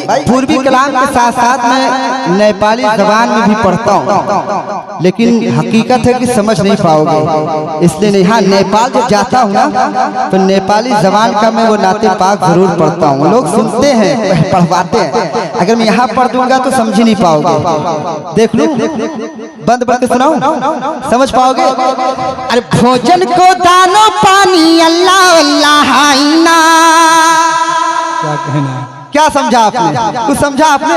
भाई पूर्वी कलाम के साथ साथ मैं नेपाली जबान में भी पढ़ता हूँ, लेकिन हकीकत है कि समझ नहीं पाओगे, इसलिए नहीं। हाँ, नेपाल जब जाता हूँ ना तो नेपाली जबान का मैं वो नाते पाक जरूर पढ़ता हूँ। लोग सुनते हैं, पढ़वाते हैं, अगर मैं यहाँ पढ़ दूंगा तो समझ ही नहीं पाओगे। देख लूं, बंद करके सुनाऊं, समझ पाओगे। अरे भोजन को दानो पानी अल्लाह अल्लाह आईना। क्या कहना है? क्या समझा आपने? कुछ समझा आपने?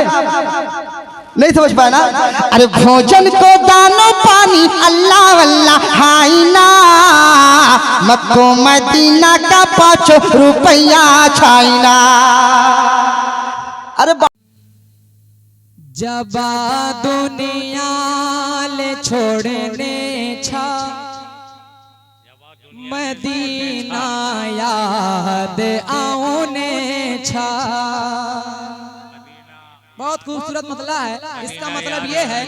नहीं समझ पाया ना? अरे भोजन को दानो पानी अल्लाह अल्लाह आईना, मक्को मदीना का 5 रुपया छाईना। अरे जब दुनिया ले छोड़ने छा मदीना याद आउने छा। बहुत खूबसूरत मतलब है। इसका मतलब ये है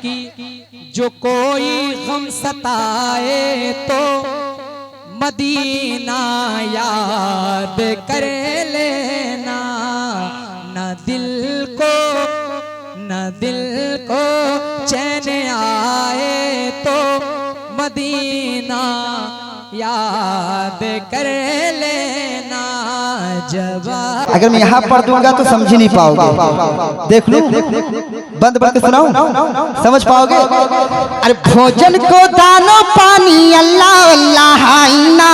कि जो कोई गम सताए तो मदीना याद कर लेना, न दिल को चैन आए तो मदीना याद कर लेना। जब अगर मैं यहाँ पढ़ दूंगा तो समझ ही नहीं पाओगे। देख लूं, बंद करके सुनाऊं, समझ पाओगे। अरे भोजन को दानो पानी अल्लाह अल्लाह आईना।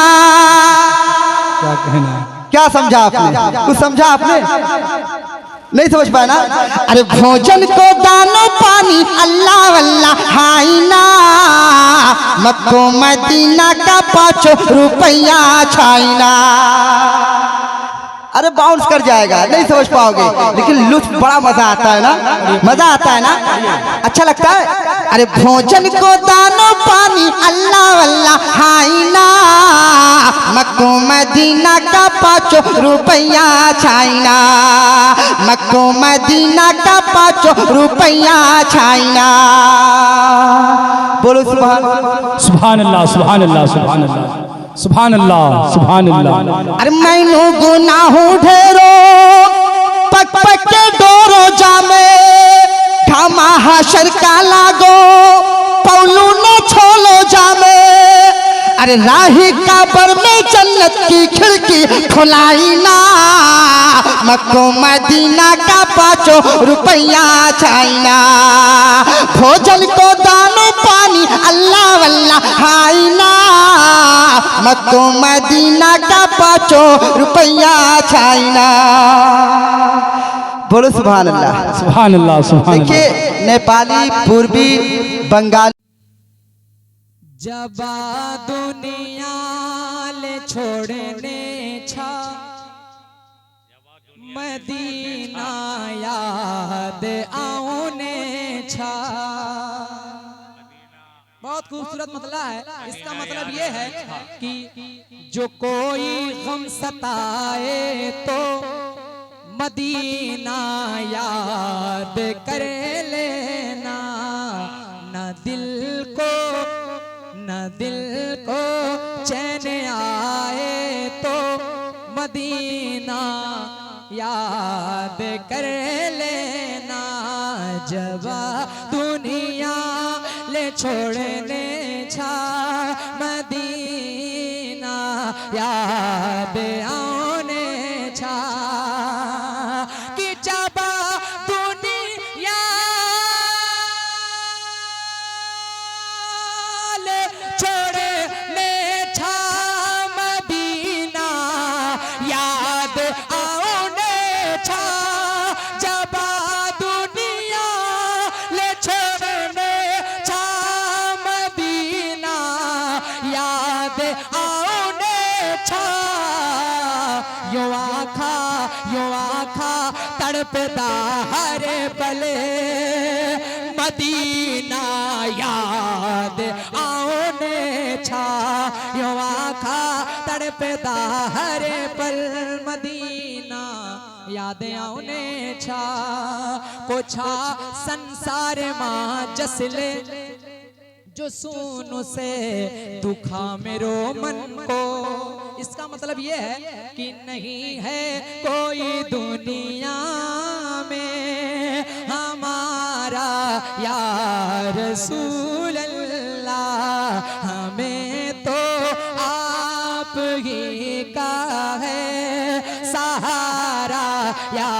क्या कहना है? क्या समझा आपने? कुछ समझा आपने? नहीं समझ पाया ना? अरे भोजन को दानो पानी अल्लाह अल्लाह आईना, मक्को मदीना का 5 रुपया छाईना। अरे बाउंस कर जाएगा, नहीं समझ पाओगे, लेकिन लुत्फ बड़ा मजा आता है ना, मजा आता है ना, अच्छा लगता है। अरे भोजन को दानो पानी अल्लाह अल्लाह आईना, मक्को मदीना का 5 रुपया छाईना, मक्को मदीना का 5 रुपया छाईना। बोलो सुभान अल्लाह, सुभान अल्लाह, सुभान अल्लाह, सुभान अल्लाह, सुभान अल्लाह। अरे मैनू गुनाहू ढेरो पक पक के डोरो जामे, घामा हशर का लागो पौलू न छोलो जामे। अरे राही काबर में जन्नत की खिड़की खुलाई ना, मक्को मदीना का 5 रुपया छाईना। भोजन को दानो पानी अल्लाह अल्लाह आईना, मक्को मदीना का 5 रुपया छाईना। बोलो सुभान अल्लाह, सुभान अल्लाह, सुभान अल्लाह। देखिए नेपाली, पूर्वी, बंगाली। जब दुनिया ले छोड़ने छा मदीना याद आउने छा। बहुत खूबसूरत मतलब है। इसका मतलब ये है कि जो कोई गम सताए तो मदीना याद कर लेना, न दिल को चैन आए तो मदीना याद कर लेना। जब दुनिया ले छोड़ने छा मदीना याद आउने छा। कि जब दुनिया ले छोड़ने छा मदीना याद आउने छा। जब दुनिया ले छोड़ने छा मदीना याद आउने छा। यो आखा तड़पदा हर पले मदीना याद आउने छा। यो आखा तड़पदा हर पल मदीना याद आउने छा। पोछा संसार मां जसले जो सुनो से दुखा मेरो मन को। इसका मतलब ये है कि नहीं है कोई दुनिया या रसूल अल्लाह, हमें तो आप ही का है सहारा या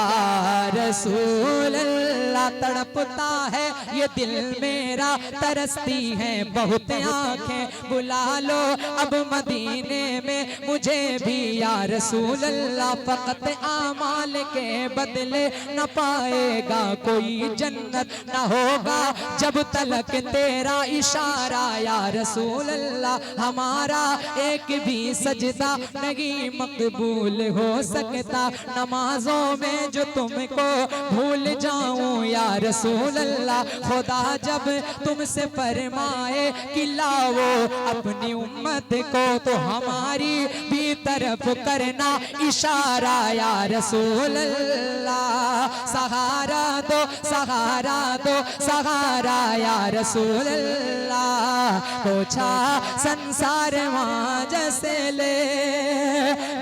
रसूल अल्लाह। तड़पता है ये दिल मेरा, तरसती हैं बहुत आंखें, बुला लो अब मदीने में मुझे भी या रसूल अल्लाह। फकत आमाल के बदले न पाएगा कोई जन्नत, न होगा जब तलक तेरा इशारा या रसूल अल्लाह। हमारा एक भी सजदा नहीं मकबूल हो सकता, नमाजों में जो तुमको भूल जाऊं या रसूल अल्लाह। खुदा जब तुमसे फरमाए कि लाओ अपनी उम्मत को, तो हमारी भी तरफ करना इशारा या रसूल अल्लाह। सहारा दो सहारा दो सहारा या रसूल अल्लाह। पूछा संसार वहाँ जैसे ले,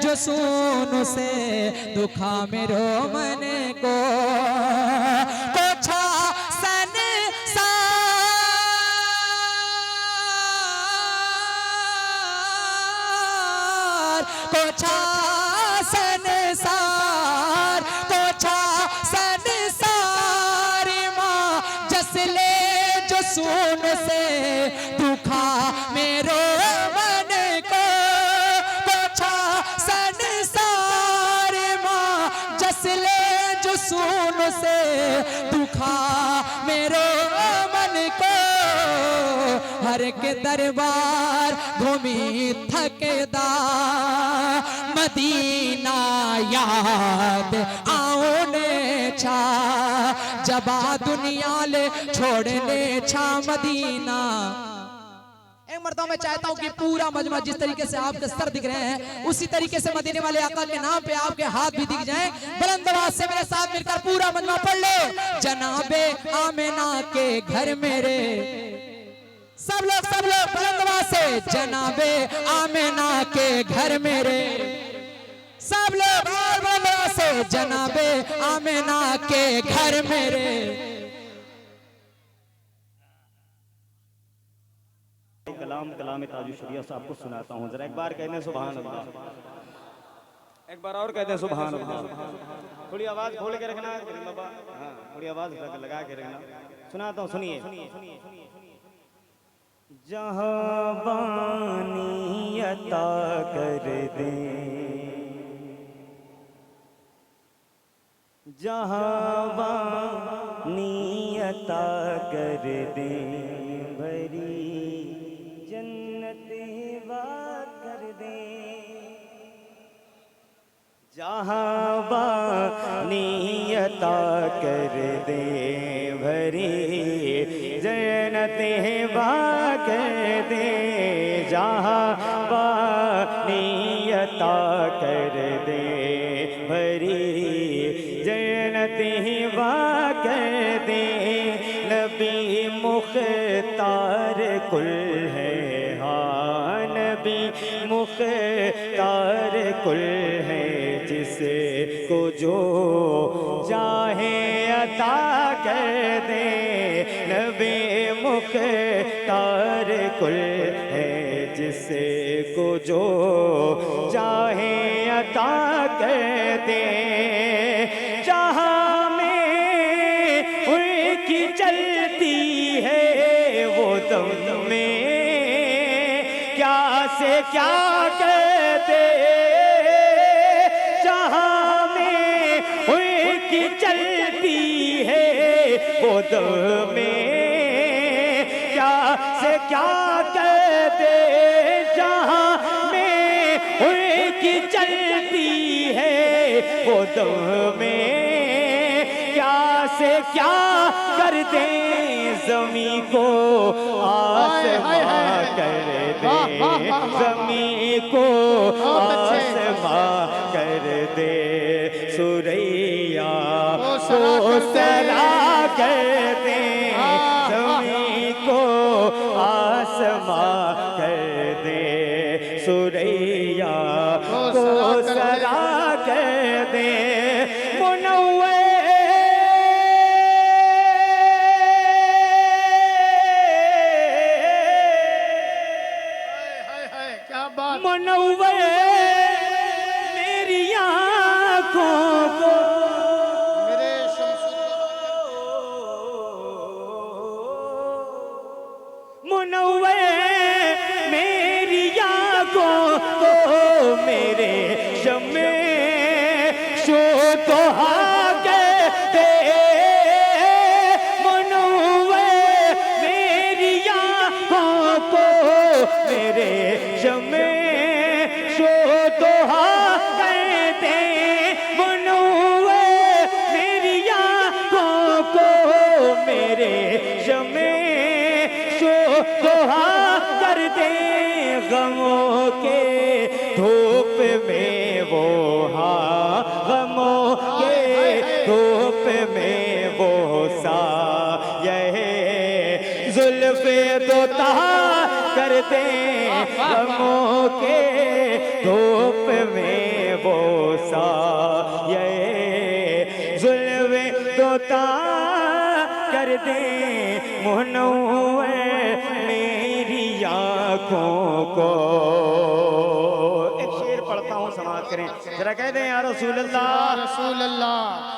जो सुन से दुखा मेरो मन को। पूछा कोछा संसार, कोछा संसार माँ जसले जो सुन से दुखा मेरो मन को। कोछा संसार माँ जसले जो सुन से दुखा मेरो मन को। हर के दरबार घूमी थकेदार, मदीना याद आउने छा, जबा दुनिया ले छोड़ने छा मदीना। एक मरतबा मैं चाहता हूँ कि पूरा मजमा जिस तरीके से आपके सर दिख रहे हैं, उसी तरीके से मदीने वाले आका के नाम पे आपके हाथ भी दिख जाएं। बुलंद आवाज से मेरे साथ मिलकर पूरा मजमा पढ़ लो। जनाबे आमिना के घर मेरे, सब लोग बुलंद आवाज से। जनाबे आमिना के घर मेरे, सब लोग और बुलंद आवाज से। जनाबे आमिना के घर मेरे। कलाम ताजु शरिया साहब को सुनाता हूँ, जरा एक बार कहते सुभान अल्लाह, एक बार और कहते सुभान अल्लाह। थोड़ी आवाज खोल के रखना बाबा, हाँ थोड़ी आवाज लगा के रखना। सुनाता हूँ, सुनिए। जहाँ बानी अता कर दे, जहाँ बानी अता कर दे, भरी जन्नत वाद कर दे। जहाँ बानी अता कर दे, भरी जन्नत वाद कर दे। जहाँ बानी अता कर दे, भरी जन्नत वाद कर दे। नबी मुख्तार कुल है, हाँ नबी मुख्तार कुल है। जिसे को जो चाहे अता कर दे, नबी मुख्तार कुल है। जिसे को जो चाहे अता कर दे। जहाँ में उनकी चलती है वो दम में क्या से क्या कहते। जहाँ में उनकी चलती है वो दम में क्या से क्या कहते। जहाँ में उनकी चलती है वो दम में क्या से क्या कर दे। ज़मीं को आसमां कर दे, ज़मीं को आसमां कर दे। सुरैया को सरा कर दे, ज़मीं को आसमां कर दे। सुरैया को सरा कर दे। मुनव्वर दुहा कर दे, गमों के धूप में वो गमों के धूप में वो साये जुल्फ़े दोता कर दे, गमों के धूप में वो साये जुल्फ़े दोता कर दे, मुनव्वर मेरी आँखों को। एक शेर पढ़ता हूँ, समाप्त करें जरा, कह दें या रसूल अल्लाह, रसूल अल्लाह।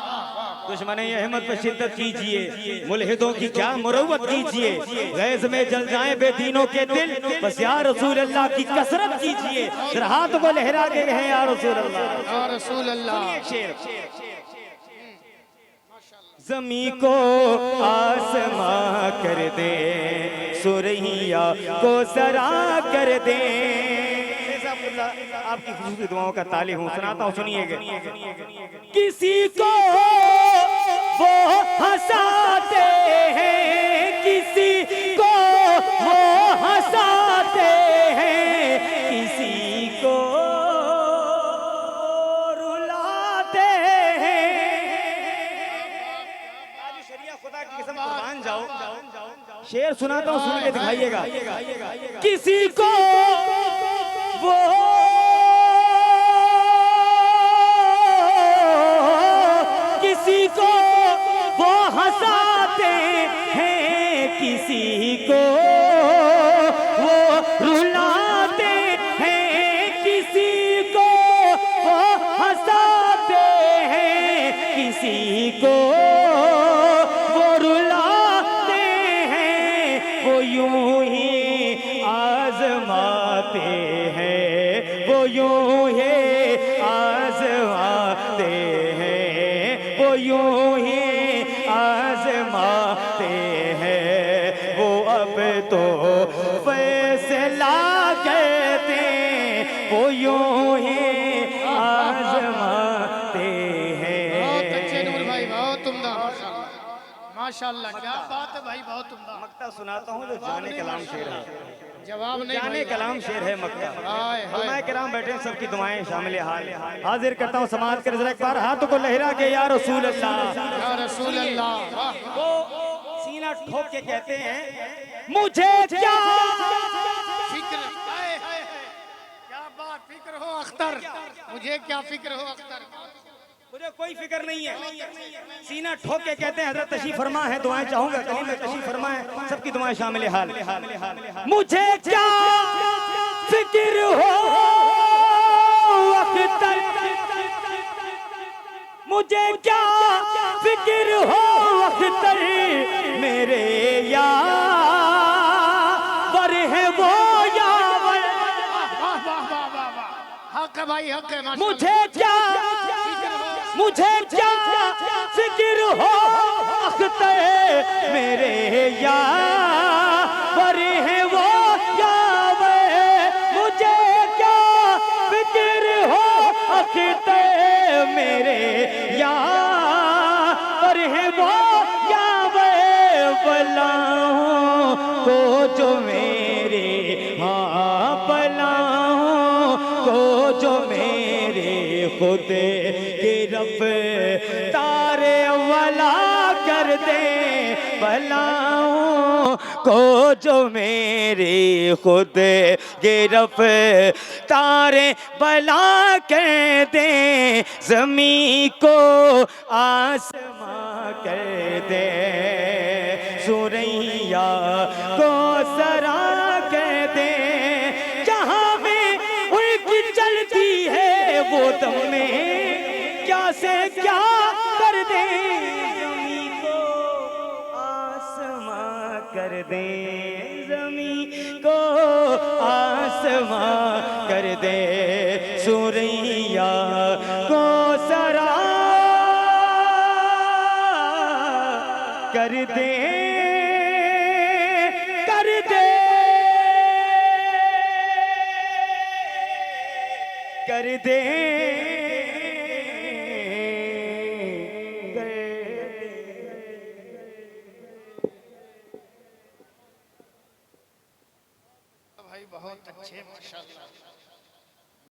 दुश्मन अहमद पर शिद्दत कीजिए, मुल्हिदों की क्या मुरव्वत कीजिए, गैस में जल जाए बेदीनों के दिल, बस या रसूल अल्लाह की कसरत कीजिए। जरा हाथ को लहरा के कहें या रसूल अल्लाह, या रसूल अल्लाह। शेर, ज़मीं को आसमां कर दे, सुरहिया को सरा कर दे। आपकी खुशबू दुआओं का ताले हूँ, सुनाता हूँ, सुनिएगा। किसी को वो हंसाते हैं, किसी को वो हंसाते हैं, किसी को रुलाते हैं। खुदा की कसम कुर्बान जाओ, शेर सुनाता हूँ, सुन के दिखाइएगा। किसी को वो किसी को वो हंसाते हैं, किसी को वो रुलाते हैं, किसी को वो हंसाते हैं, किसी को वो रुलाते हैं, वो यूं ही आजमाते हैं, वो यूं ही आजमाते हैं, वो यूं ही आजमाते हैं, वो अब तो फैसला कहते हैं, वो यूं ही आजमाते हैं। बहुत अच्छे नूर भाई, बहुत उम्दा, माशाल्लाह, क्या बात है भाई, बहुत उम्दा। मक्ता सुनाता हूँ जो जाने कलाम शेर है, जवाब नहीं जाने भाई। कलाम शेर है मक्ता। हाय हाय। उलमाए किराम बैठे हैं, सबकी दुआएं शामिल हाल हाजिर करता हूँ, समाज कर जरा एक बार हाथों को लहरा के या रसूल अल्लाह, या रसूल अल्लाह। वाह, वो सीना ठोक के कहते हैं, मुझे क्या फिक्र, हाय हाय हाय, क्या बात, फिक्र हो अख्तर, मुझे क्या फिक्र हो अख्तर। मुझे कोई फिक्र नहीं है। सीना ठोक के कहते हैं, हजरत तशरीफ फरमा है, दुआएं चाहूंगा कहीं में तशरीफ फरमा है, सबकी दुआएं शामिल हाल। मुझे क्या फिक्र हो अख्तर, मुझे क्या फिक्र हो अख्तर, मेरे यार है वो यावर। वाह वाह वाह वाह वाह, हक है भाई, हक है। मुझे क्या फिक्र हो अख्तर, मेरे यार है वो यावर। मुझे क्या फिक्र हो अख्तर, मेरे यार है वो यावर। बलाओं को जो मेरे, हाँ बलाओं को जो मेरे खुद गिरफ्तार वाला कर दे, बलाओं को जो मेरे खुद गिरफ्तार बला कर दे, ज़मीं को आसमां कर दे, सुरैया को सरा कर दे, जहाँ में उनकी चलती है वो दम में क्या से क्या कर दे, ज़मीं को आसमां कर दे, ज़मीं को आसमां कर दे, सुरैया को सरा कर दे, कर दे, कर दे।